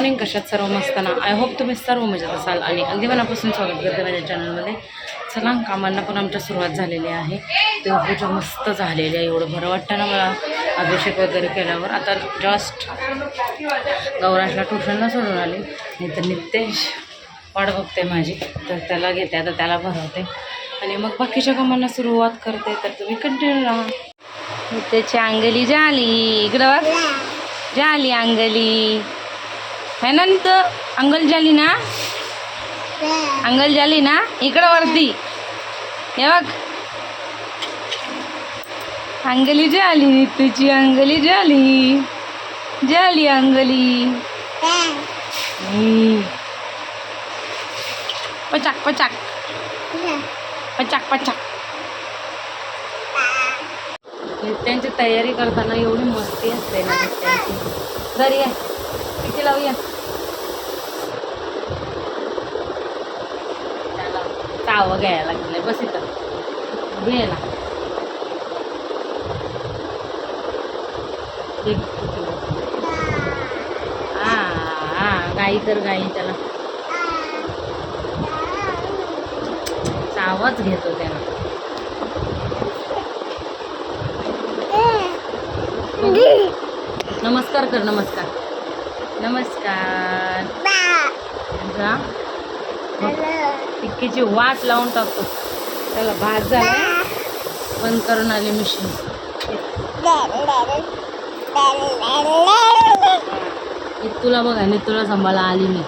Morning, कशात सर्व मस्त ना. आय होप तुम्ही सर्व मजेत असाल आणि अगदी मनापासून स्वागत करते माझ्या चॅनलमध्ये. चला, कामांना पण आमच्या सुरुवात झालेली आहे. देवपूजा मस्त झालेली आहे. एवढं बरं वाटतं ना मला अभिषेक वगैरे केल्यावर. आता जस्ट गौराशला ट्युशनला सोडून आले, नाही तर नितेश वाट बघते माझी, तर त्याला घेते आता, त्याला भरवते आणि मग बाकीच्या कामांना सुरुवात करते. तर तुम्ही कंटिन्यू राहा. नितेशची अंगली झाली, इकडं बघ, झाली अंगली है ना. तर अंगल झाली ना, अंगल झाली ना. इकडं वरती हे बघ, अंगली झाली, तुझी अंगली झाली, झाली अंगली. पचाक पचाक पचाक पचाक. त्यांची तयारी करताना एवढी मस्ती असते ना त्यांची. घरी या, किती लावूया, चावं घ्यायला लागले. बस इथं घे ना. हां गाई तर गाई त्याला चावच घेतो त्याला. नमस्कार कर, नमस्कार नमस्कार. टिक्कीची वाट लावून टाकतो त्याला. भात झाला, बंद करून आली मशीन. तुला बघा, आणि तुला सांभाळा आली मी.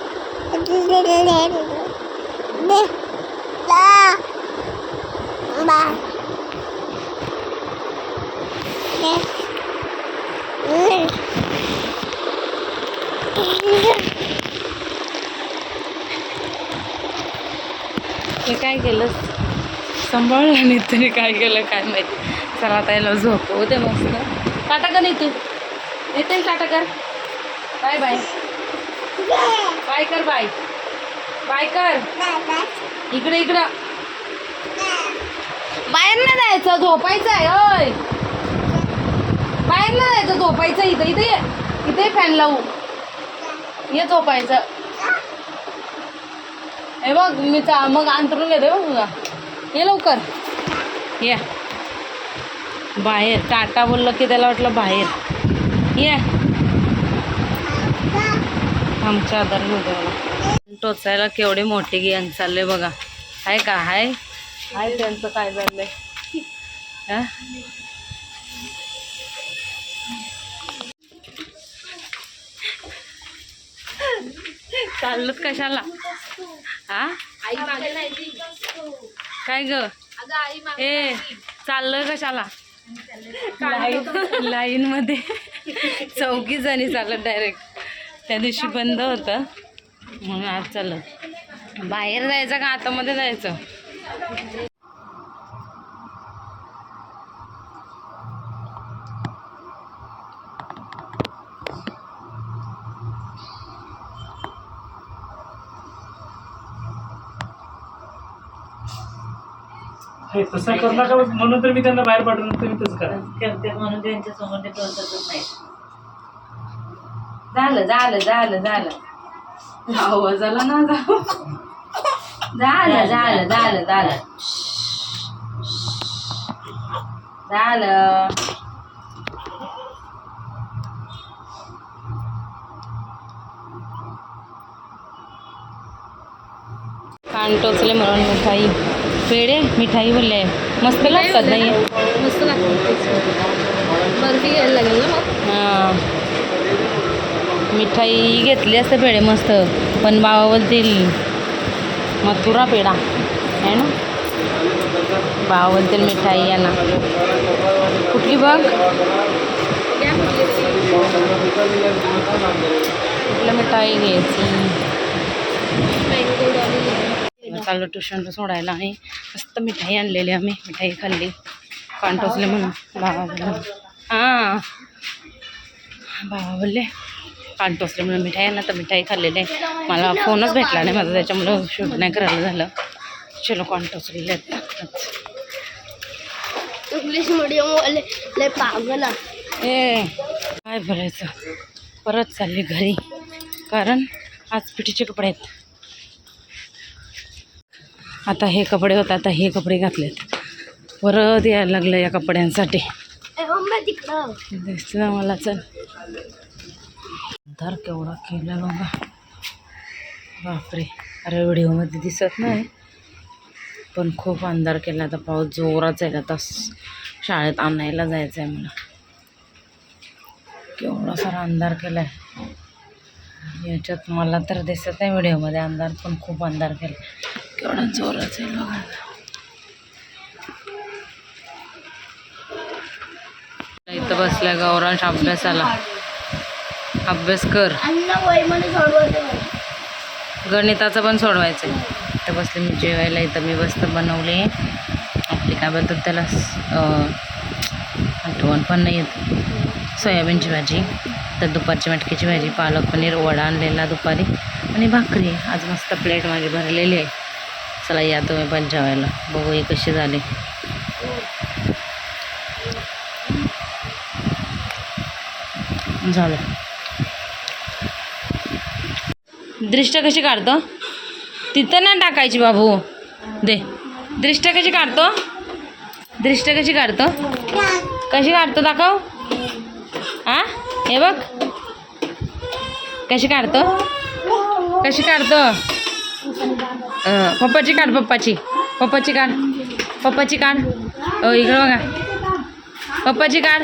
हे काय केलं, सांभाळलं नाही तरी काय केलं काय माहिती. चला त्याला झोपवू दे मस्त. टाटा कर, नाही तू येते टाटा कर. बाय बाय बाय कर, बाय बाय कर. इकडे इकडं बाहेर नाही जायचं, झोपायचं आहे. होय, बाहेर नाही जायचं, झोपायचं. इथं इथे ये, इथे फॅन लावू, ये झोपायचं. हे बघ मी मग अंतरून येते बघ तुला. ये लवकर ये. बाहेर टाटा बोललं की त्याला वाटलं बाहेर. ये आमच्या आधार घेऊ. टोचायला केवढी मोठी गँग चालले बघा. आहे का, हाय हाय त्यांचं काय चाललंय. हा, चाललत कशाला. हा काय ग, ए चाललं कशाला. लाईन मध्ये 4 जणी चालत डायरेक्ट. त्या दिवशी बंद होतं म्हणून आज चालत. बाहेर जायचं का आतामध्ये जायचं. तसं करू नका म्हणून तर मी त्यांना बाहेर पाठवून तुम्ही तसं करा. करते म्हणून त्यांच्या समोर ते टोचतच नाही. झालं झालं झालं झालं, आवाजाला ना झालं झालं झालं झालं झालं. कान टोचले म्हणून मिठाई, पेढे मिठाई बोलले मस्त लागतात. नाही मस्त लागतात, बर्फी घ्यायला लागेल ना मग. हां, मिठाई घेतली असते, पेढे मस्त. पण बाबाबद्दल मथुरा पेढा आहे ना, बाबाबद्दल मिठाई आहे ना. कुठली बघ, कुठलं मिठाई घ्यायची. चाललो ट्युशनला सोडायला आणि मस्त मिठाई आणलेली आम्ही. मिठाई खाल्ली, कान टोचले म्हणून. बाबा बोलले, हां बाबा बोलले कान टोचले म्हणून मिठाई आणा, तर मिठाई खाल्लेली आहे. मला फोनच भेटला नाही माझा, त्याच्यामुळं शूट नाही करायला झालं. चलो कान टोचलेले आहेत. इंग्लिश मीडियमवाले पागल. ए काय बोलायचं, परत चालली घरी. कारण आज पिठीचे कपडे आहेत. आता हे कपडे होते, आता हे कपडे घातलेत. परत यायला लागलं या कपड्यांसाठी. तिकडं दिसतं मला. चल अंधार केवढा केला बघा, बापरे. अरे व्हिडिओमध्ये दिसत नाही पण खूप अंधार केला. आता पाऊस जोराच आहे. आता शाळेत आणायला जायचं आहे मला. केवढा सारा अंधार केला आहे याच्यात. मला तर दिसत नाही व्हिडिओमध्ये अंधार, पण खूप अंधार केला. केवढा जोराच आहे बघा. इथं बसल्या गौरांश अभ्यासाला. अभ्यास कर. गणिताचं पण सोडवायचं आहे. इथं बसले मी जेवायला. इथं मी मस्त बनवले आपली काय बोलतात त्याला, आठवण पण नाही येत, सोयाबीनची भाजी. तर दुपारची मटकीची भाजी, पालक पनीर, वडा आणलेला दुपारी आणि भाकरी. आज मस्त प्लेट माझी भरलेली आहे. चला या तुम्ही पण जेवायला. बघू हे कशी झाली. झालं. दृष्ट कशी काढतो? तिथं नाही टाकायची बाबू. दे. दृष्ट कशी काढतो? दृष्ट कशी काढतो? कशी काढतो दाखव. हा हे बघ कशी काढतो. कशी काढतो. पप्पाची काढ. पप्पाची पप्पाची काढ. पप्पाची काढ. इकडं बघा. पप्पाची काढ.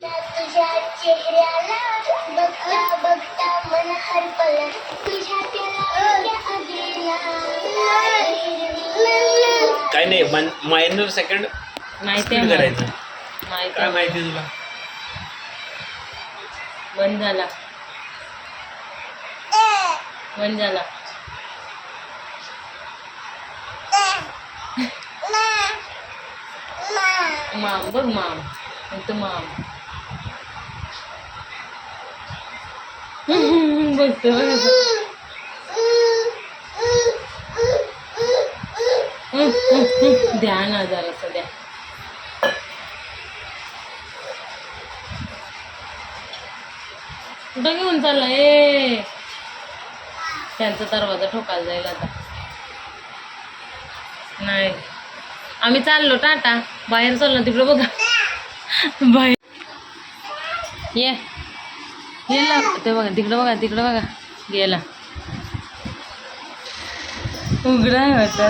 तुझ्या चेहऱ्याला बघता बघता मन हरपलं. तुझ्या काय नाही, मायनर सेकंड माहिती आहे करायचं. माहिती काय आहे. माहिती तुला? बंद झाला. बंद झाला. माम बघ. माम इथं माम बघतो द्या ना जरा सध्या. कुठं घेऊन चालला? त्यांचा दरवाजा ठोकायला जाईल आता. नाही आम्ही चाललो टाटा. बाहेर चाललो तिकडं बघा. बाहेर ये गेला ते बघा. तिकडं बघा. तिकडं बघा. गेला. उघडा होता.